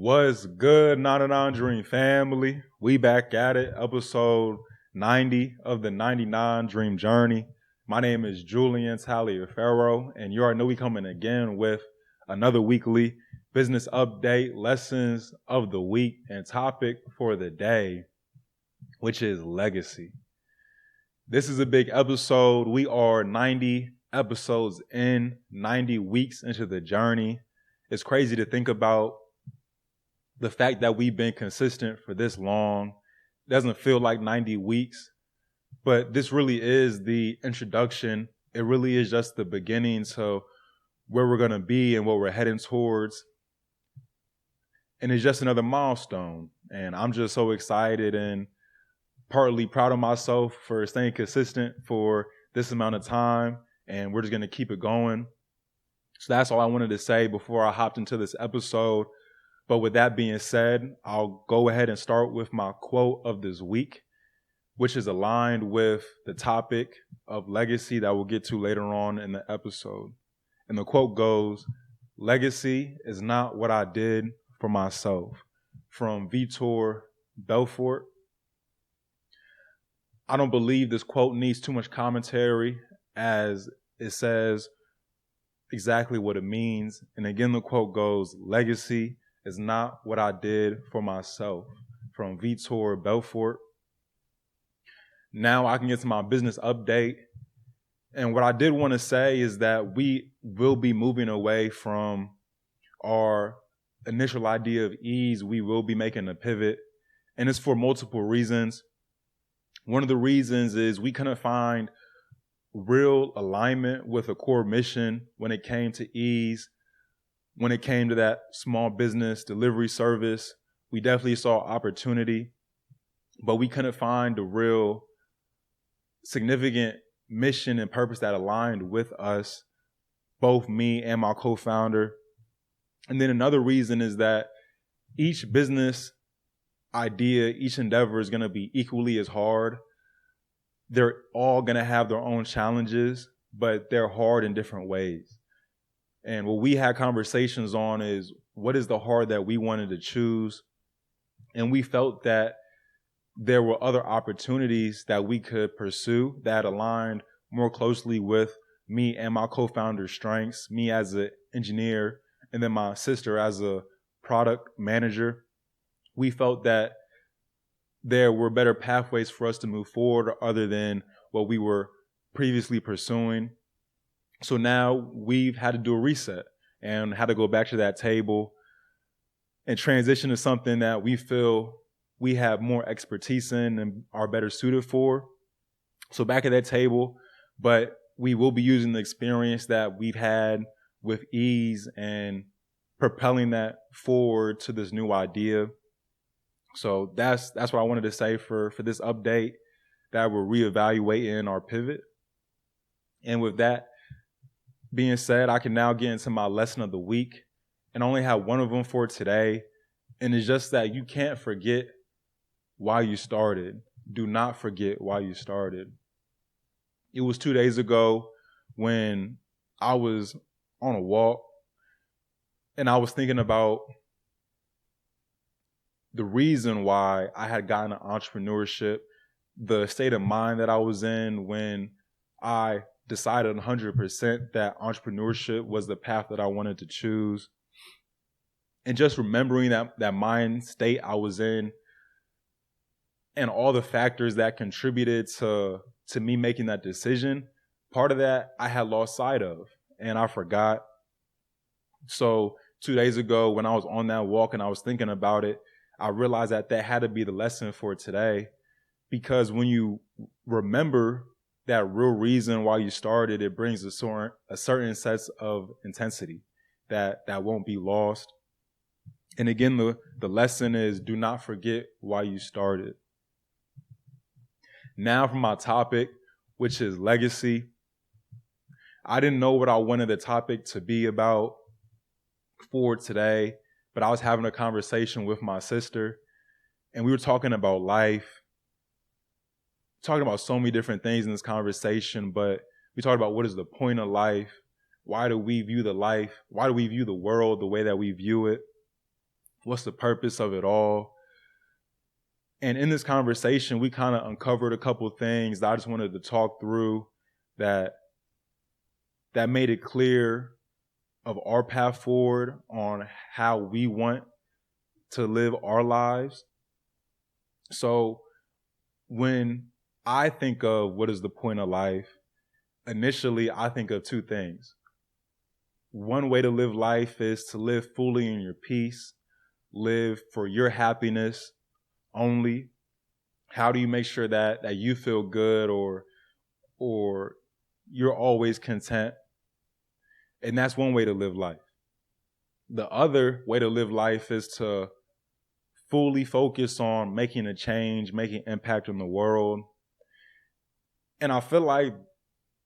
What's good, 99 Dream family? We back at it, episode 90 of the 99 Dream Journey. My name is Julian Taliaferro, and you already know we coming again with another weekly business update, lessons of the week, and topic for the day, which is legacy. This is a big episode. We are 90 episodes in, 90 weeks into the journey. It's crazy to think about the fact that we've been consistent for this long. It doesn't feel like 90 weeks, but this really is the introduction. It really is just the beginning to where we're going to be and what we're heading towards. And it's just another milestone. And I'm just so excited and partly proud of myself for staying consistent for this amount of time. And we're just going to keep it going. So that's all I wanted to say before I hopped into this episode. But with that being said, I'll go ahead and start with my quote of this week, which is aligned with the topic of legacy that we'll get to later on in the episode. And the quote goes, "Legacy is not what I did for myself," from Vitor Belfort. I don't believe this quote needs too much commentary, as it says exactly what it means. And again, the quote goes, "Legacy is not what I did for myself," from Vitor Belfort. Now I can get to my business update. And what I did want to say is that we will be moving away from our initial idea of ease. We will be making a pivot, and it's for multiple reasons. One of the reasons is we couldn't find real alignment with a core mission when it came to ease. When it came to that small business delivery service, we definitely saw opportunity, but we couldn't find a real significant mission and purpose that aligned with us, both me and my co-founder. And then another reason is that each business idea, each endeavor is going to be equally as hard. They're all going to have their own challenges, but they're hard in different ways. And what we had conversations on is what is the hard that we wanted to choose. And we felt that there were other opportunities that we could pursue that aligned more closely with me and my co-founder's strengths, me as an engineer, and then my sister as a product manager. We felt that there were better pathways for us to move forward other than what we were previously pursuing. So now we've had to do a reset and had to go back to that table and transition to something that we feel we have more expertise in and are better suited for. So back at that table, but we will be using the experience that we've had with ease and propelling that forward to this new idea. So that's what I wanted to say for this update, that we're reevaluating our pivot. And with that being said, I can now get into my lesson of the week, and I only have one of them for today. And it's just that you can't forget why you started. Do not forget why you started. It was 2 days ago when I was on a walk and I was thinking about the reason why I had gotten into entrepreneurship, the state of mind that I was in when I decided 100% that entrepreneurship was the path that I wanted to choose. And just remembering that mind state I was in and all the factors that contributed to me making that decision, part of that I had lost sight of and I forgot. So 2 days ago when I was on that walk and I was thinking about it, I realized that had to be the lesson for today, because when you remember that real reason why you started, it brings a certain sense of intensity that won't be lost. And again, the lesson is do not forget why you started. Now for my topic, which is legacy. I didn't know what I wanted the topic to be about for today, but I was having a conversation with my sister and we were talking about life, talking about so many different things in this conversation, but we talked about what is the point of life? Why do we view the world the way that we view it? What's the purpose of it all? And in this conversation, we kind of uncovered a couple of things that I just wanted to talk through that made it clear of our path forward on how we want to live our lives. So when I think of what is the point of life, initially I think of two things. One way to live life is to live fully in your peace, live for your happiness only. How do you make sure that you feel good or you're always content? And that's one way to live life. The other way to live life is to fully focus on making a change, making impact in the world. And I feel like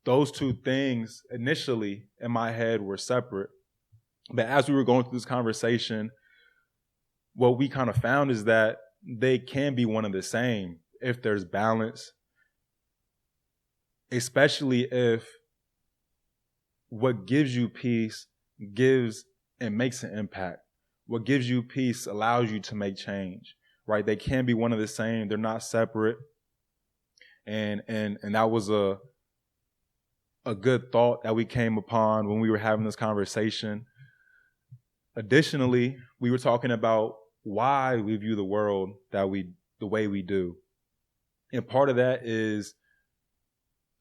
those two things initially in my head were separate. But as we were going through this conversation, what we kind of found is that they can be one and the same if there's balance, especially if what gives you peace gives and makes an impact. What gives you peace allows you to make change, right? They can be one and the same. They're not separate. And that was a good thought that we came upon when we were having this conversation. Additionally, we were talking about why we view the world the way we do. And part of that is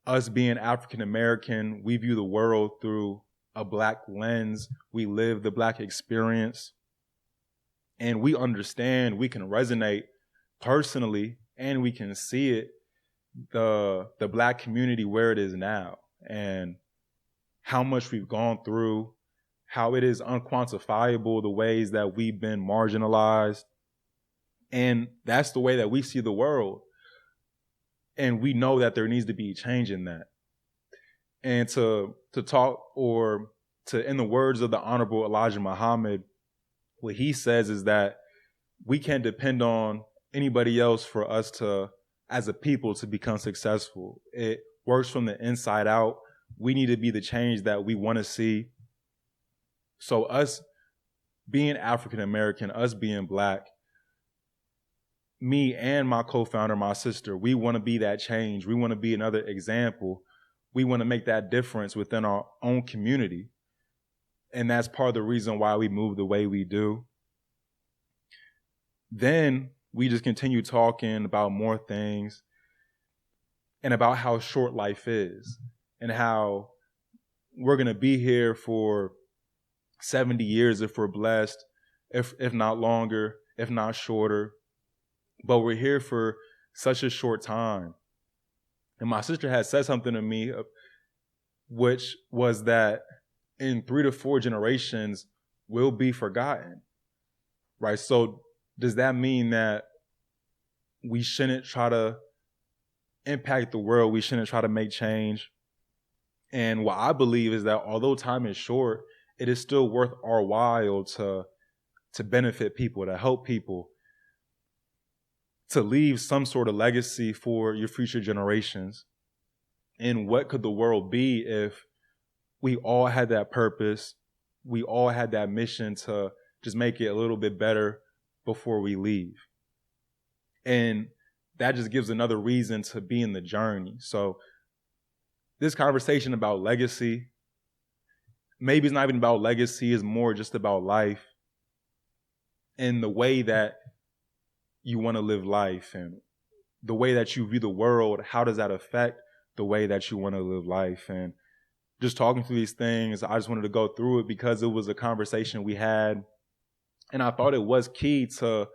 us being African American. We view the world through a Black lens. We live the Black experience. And we understand, we can resonate personally, and we can see it, the Black community where it is now, and how much we've gone through, how it is unquantifiable, the ways that we've been marginalized. And that's the way that we see the world. And we know that there needs to be a change in that. And to talk, or to, in the words of the Honorable Elijah Muhammad, what he says is that we can't depend on anybody else for us to, as a people, to become successful. It works from the inside out. We need to be the change that we want to see. So us being African American, us being Black, me and my co-founder, my sister, we want to be that change. We want to be another example. We want to make that difference within our own community. And that's part of the reason why we move the way we do. Then we just continue talking about more things and about how short life is and how we're going to be here for 70 years if we're blessed, if not longer, if not shorter. But we're here for such a short time. And my sister had said something to me, which was that in 3 to 4 generations, we'll be forgotten, right? So does that mean that we shouldn't try to impact the world? We shouldn't try to make change? And what I believe is that although time is short, it is still worth our while to benefit people, to help people, to leave some sort of legacy for your future generations. And what could the world be if we all had that purpose, we all had that mission to just make it a little bit better before we leave? And that just gives another reason to be in the journey. So this conversation about legacy, maybe it's not even about legacy, it's more just about life and the way that you want to live life and the way that you view the world. How does that affect the way that you want to live life? And just talking through these things, I just wanted to go through it because it was a conversation we had. And I thought it was key to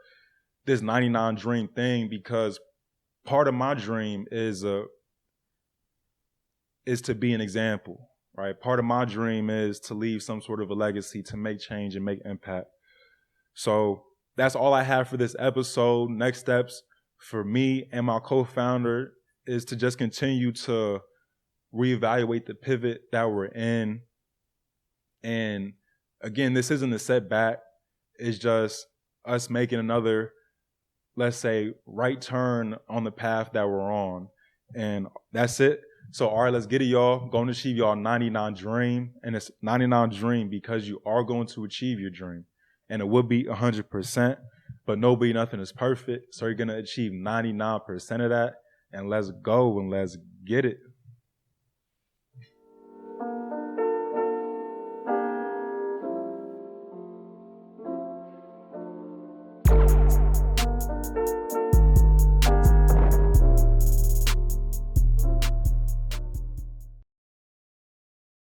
this 99 dream thing, because part of my dream is to be an example, right? Part of my dream is to leave some sort of a legacy, to make change and make impact. So that's all I have for this episode. Next steps for me and my co-founder is to just continue to reevaluate the pivot that we're in. And again, this isn't a setback. It's just us making another, let's say, right turn on the path that we're on. And that's it. So, all right, let's get it, y'all. Going to achieve y'all 99 dream. And it's 99 dream because you are going to achieve your dream. and it would be 100%, but nothing is perfect. So you're going to achieve 99% of that, and let's go and let's get it.